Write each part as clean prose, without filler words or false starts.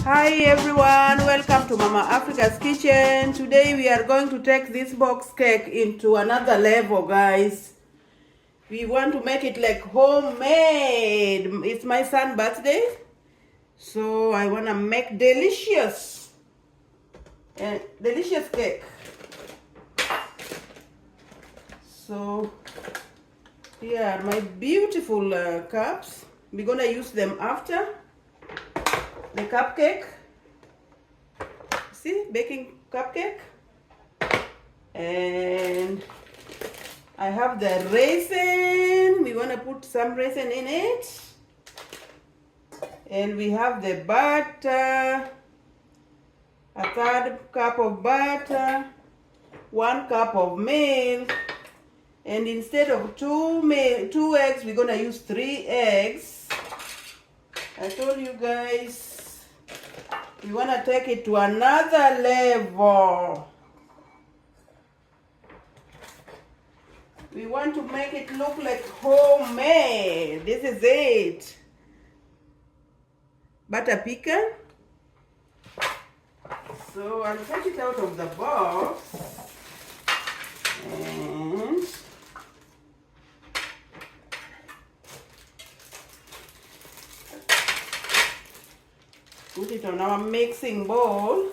Hi everyone, welcome to Mama Africa's Kitchen. Today we are going to take this box cake into another level, guys. We want to make it like homemade. It's my son's birthday, so I want to make delicious cake. So here are my beautiful cups. We're gonna use them after the cupcake. See, baking cupcake. And I have the raisin. We want to put some raisin in it. And we have the butter, a third cup of butter, 1 cup of milk. And instead of two eggs, we're going to use 3 eggs. I told you guys, we want to take it to another level. We want to make it look like homemade. This is it. Butter pecan. So I'll take it out of the box. And put it on our mixing bowl.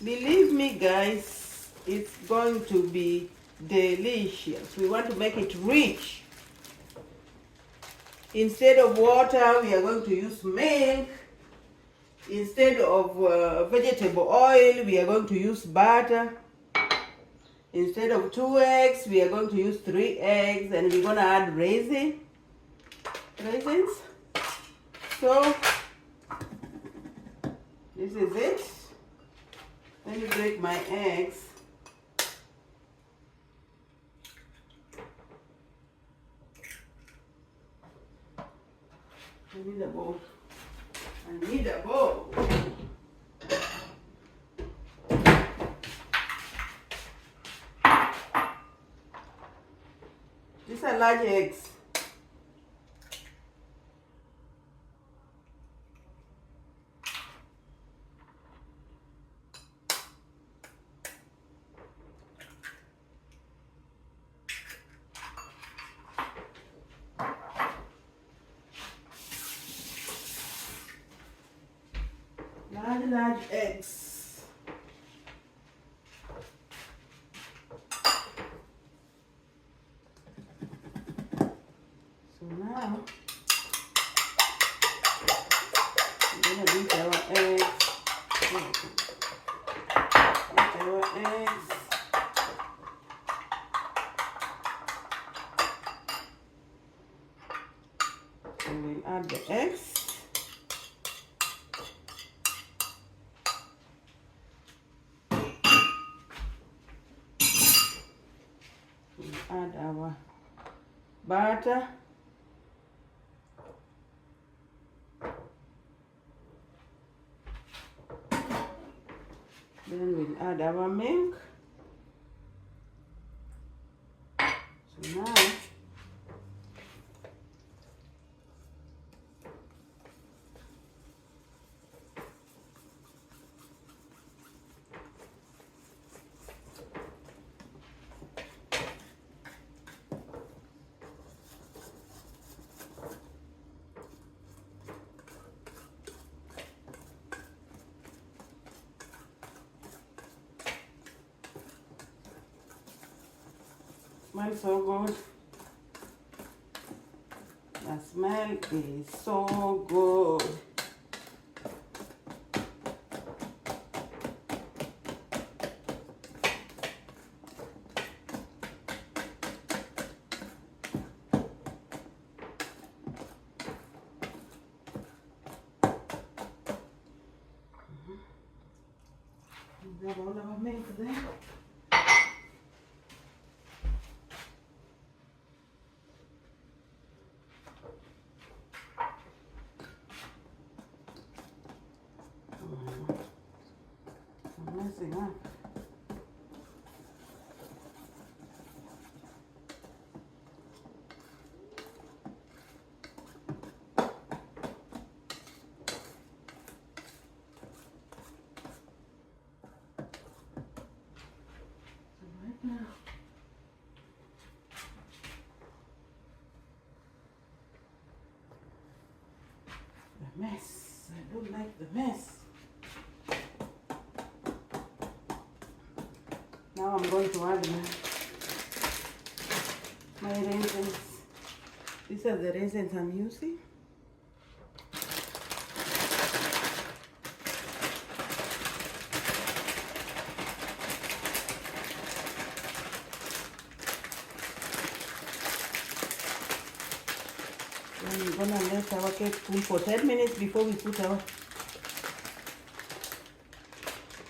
Believe me, guys, it's going to be delicious. We want to make it rich. Instead of water, we are going to use milk. Instead of vegetable oil, we are going to use butter. Instead of 2 eggs, we are going to use 3 eggs, and we're going to add raisins. So this is it. Let me break my eggs. I need a bowl. I need a bowl. These are large eggs. Large eggs. So now we're gonna beat our eggs. Beat our eggs. And we'll add the eggs. Add our butter. Then we'll add our milk. So now smells so good. The smell is so good. We have all our milk there. Messing up. Mess. I don't like the mess. Now I'm going to add my raisins. These are the raisins I'm using. Then we're gonna let our cake cool for 10 minutes before we put our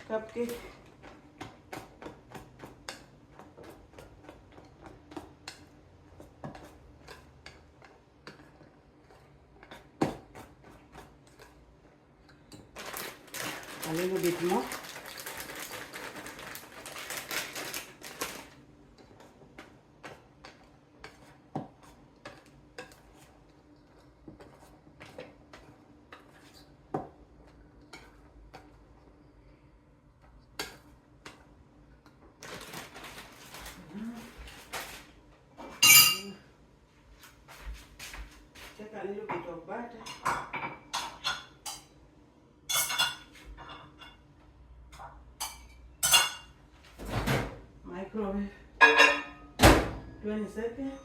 cupcake. A little bit more. Take a little bit of butter. Microwave 20 seconds.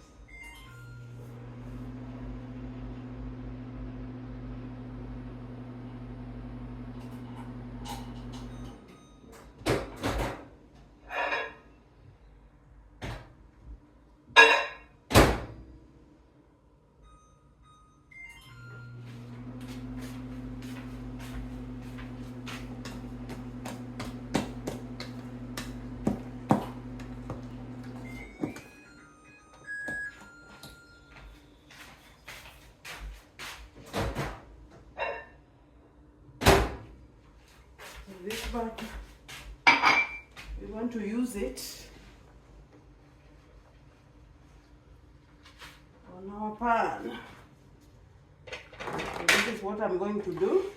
This butter, we want to use it on our pan. So this is what I'm going to do.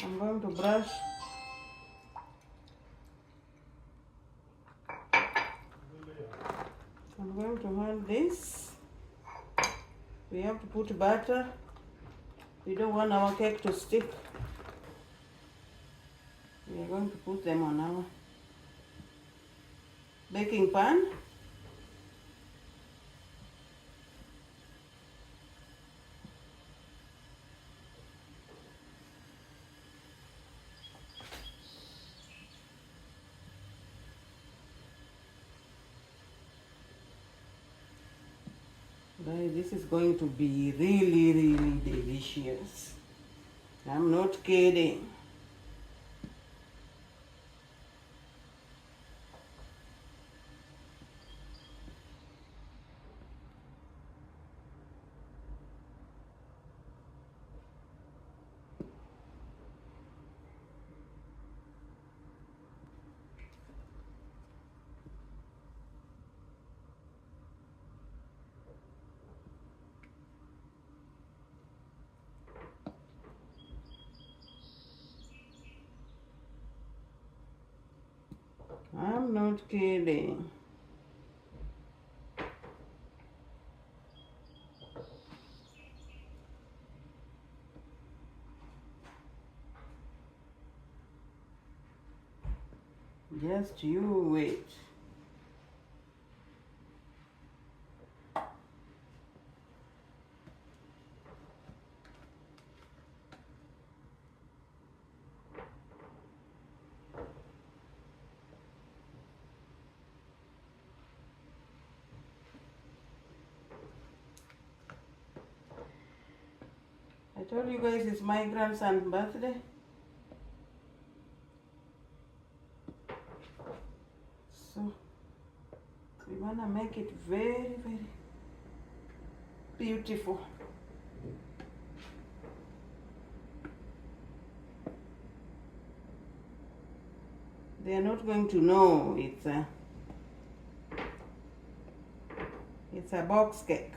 I'm going to brush I'm going to hold this. We have to put butter. We don't want our cake to stick. We are going to put them on our baking pan. Guys, this is going to be really, really delicious. I'm not kidding. I'm not kidding. Just you wait. I told you guys it's my grandson's birthday. So we want to make it very, very beautiful. They are not going to know it's a box cake.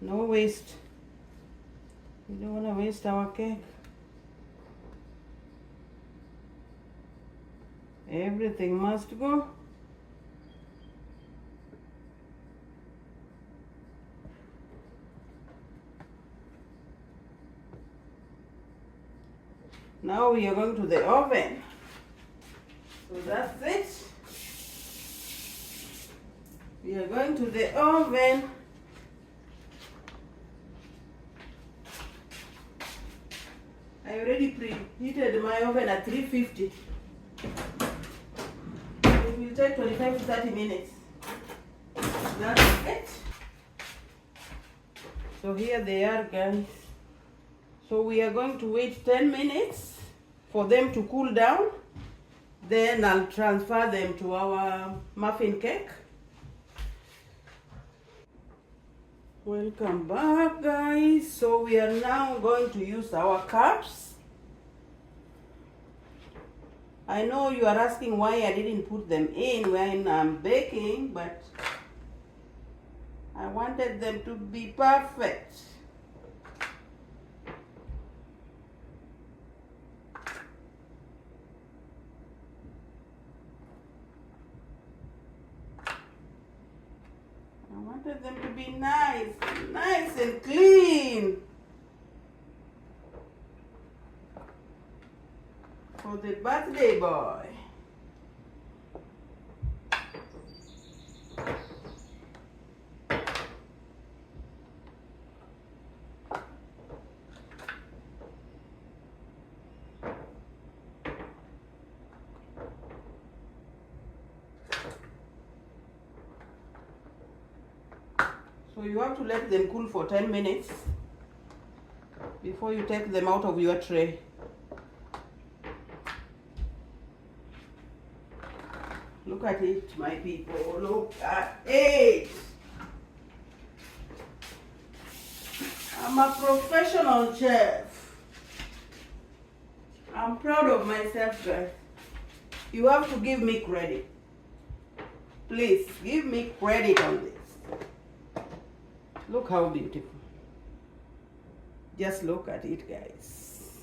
No waste. We don't want to waste our cake. Everything must go. Now we are going to the oven. So that's it. We are going to the oven. I already preheated my oven at 350. It will take 25 to 30 minutes. That's it. So here they are, guys. So we are going to wait 10 minutes for them to cool down. Then I'll transfer them to our muffin cake. Welcome back, guys. So we are now going to use our cups. I know you are asking why I didn't put them in when I'm baking, but I wanted them to be perfect. I wanted them to be nice and clean for the birthday boy. So you have to let them cool for 10 minutes before you take them out of your tray. Look at it, my people. Look at it. I'm a professional chef. I'm proud of myself, guys. You have to give me credit. Please, give me credit on this. Look how beautiful. Just look at it, guys.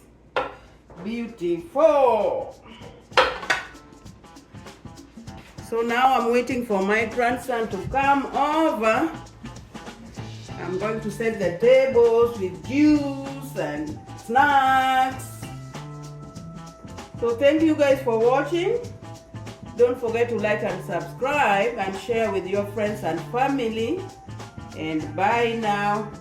Beautiful. So now I'm waiting for my grandson to come over. I'm going to set the tables with juice and snacks. So thank you guys for watching. Don't forget to like and subscribe and share with your friends and family. And bye now.